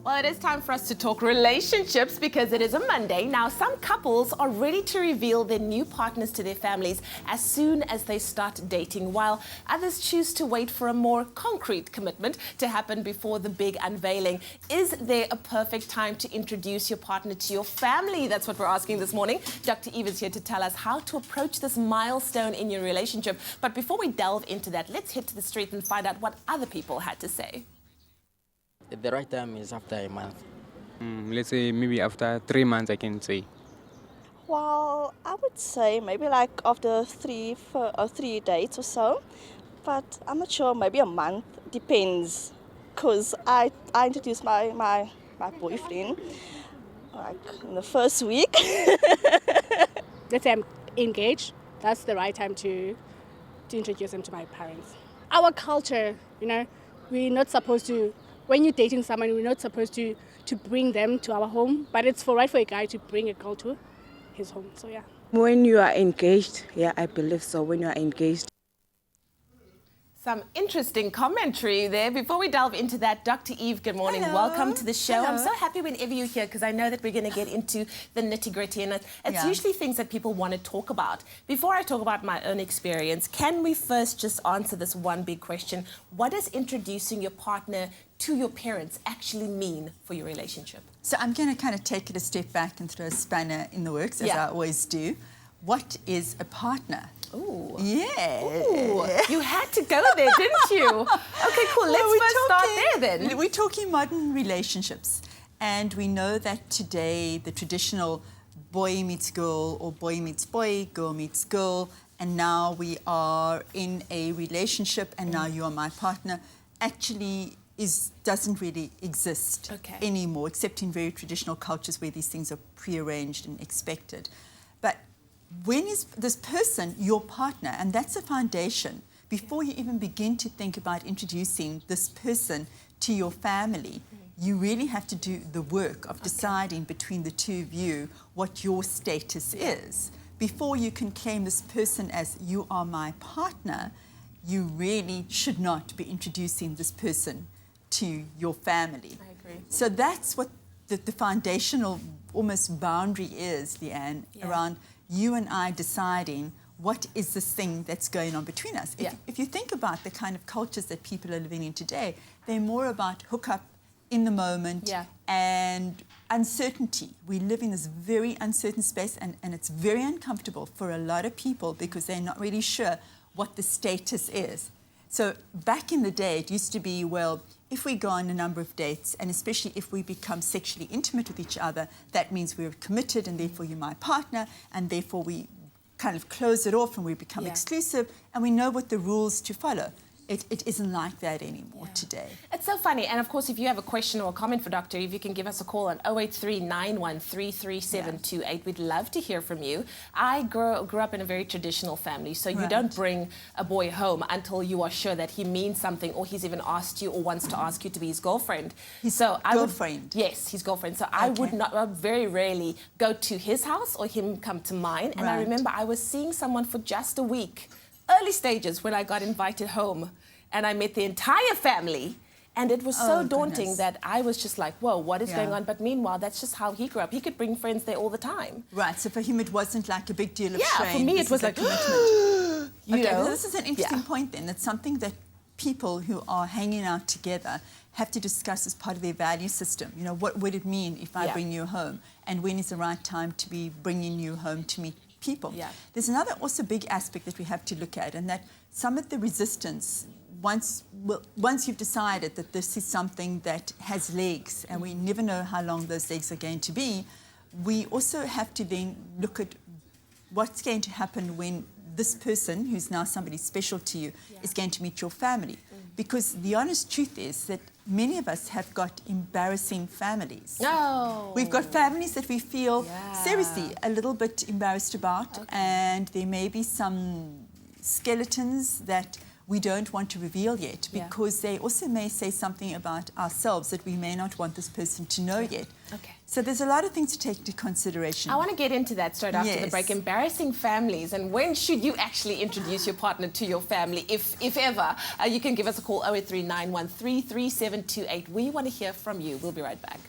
Well, it is time for us to talk relationships because it is a Monday. Now, some couples are ready to reveal their new partners to their families as soon as they start dating, while others choose to wait for a more concrete commitment to happen before the big unveiling. Is there a perfect time to introduce your partner to your family? That's what we're asking this morning. Dr. Eve is here to tell us how to approach this milestone in your relationship. But before we delve into that, let's hit to the street and find out what other people had to say. The right time is after a month. Let's say maybe after 3 months, I can say. Well, I would say maybe like after three dates or so, but I'm not sure, maybe a month, depends. Because I introduced my boyfriend like in the first week. Let's say I'm engaged, that's the right time to introduce him to my parents. Our culture, we're not supposed to, when you're dating someone, we're not supposed to bring them to our home, but it's right for a guy to bring a girl to his home, so yeah. When you are engaged, yeah, I believe so, when you are engaged. Some interesting commentary there. Before we delve into that, Dr. Eve, good morning. Hello. Welcome to the show. Hello. I'm so happy whenever you're here because I know that we're going to get into the nitty-gritty, and it's usually things that people want to talk about. Before I talk about my own experience, can we first just answer this one big question? What does introducing your partner to your parents actually mean for your relationship? So I'm going to kind of take it a step back and throw a spanner in the works, as I always do. What is a partner? Ooh. Yeah. Ooh. You had to go there, didn't you? Okay, cool. Let's first start there then. We're talking modern relationships. And we know that today the traditional boy meets girl or boy meets boy, girl meets girl, and now we are in a relationship and now you are my partner, actually doesn't really exist anymore, except in very traditional cultures where these things are prearranged and expected. But when is this person your partner? And that's a foundation. Before you even begin to think about introducing this person to your family, you really have to do the work of deciding between the two of you what your status is. Before you can claim this person as you are my partner, you really should not be introducing this person to your family. I agree. So that's what the foundational almost boundary is, Leanne, around you and I deciding what is this thing that's going on between us. If you think about the kind of cultures that people are living in today, they're more about hookup in the moment and uncertainty. We live in this very uncertain space and it's very uncomfortable for a lot of people because they're not really sure what the status is. So back in the day, it used to be, well, if we go on a number of dates, and especially if we become sexually intimate with each other, that means we're committed and therefore you're my partner, and therefore we kind of close it off and we become exclusive, and we know what the rules to follow. It isn't like that anymore today. It's so funny. And of course, if you have a question or a comment for Dr. Eve, you can give us a call on 083-913-3728. We'd love to hear from you. I grew up in a very traditional family, so you don't bring a boy home until you are sure that he means something or he's even asked you or wants to ask you to be his girlfriend. His girlfriend? Yes, his girlfriend. So I would very rarely go to his house or him come to mine. And I remember I was seeing someone for just a week, early stages, when I got invited home and I met the entire family, and it was so daunting that I was just like, whoa, what is going on? But meanwhile, that's just how he grew up. He could bring friends there all the time. Right, so for him it wasn't like a big deal of shame. For me it was like, commitment. you know? This is an interesting point then. It's something that people who are hanging out together have to discuss as part of their value system. You know, what would it mean if I bring you home? And when is the right time to be bringing you home to meet people? There's another also big aspect that we have to look at, and that some of the resistance, once you've decided that this is something that has legs, and we never know how long those legs are going to be, we also have to then look at what's going to happen when this person, who's now somebody special to you, is going to meet your family. Because the honest truth is that many of us have got embarrassing families. We've got families that we feel seriously a little bit embarrassed about, and there may be some skeletons that we don't want to reveal yet, Yeah. because they also may say something about ourselves that we may not want this person to know yet. Okay. So there's a lot of things to take into consideration. I want to get into that straight after the Yes. break. Embarrassing families, and when should you actually introduce your partner to your family, if ever? You can give us a call, 0839133728. We want to hear from you. We'll be right back.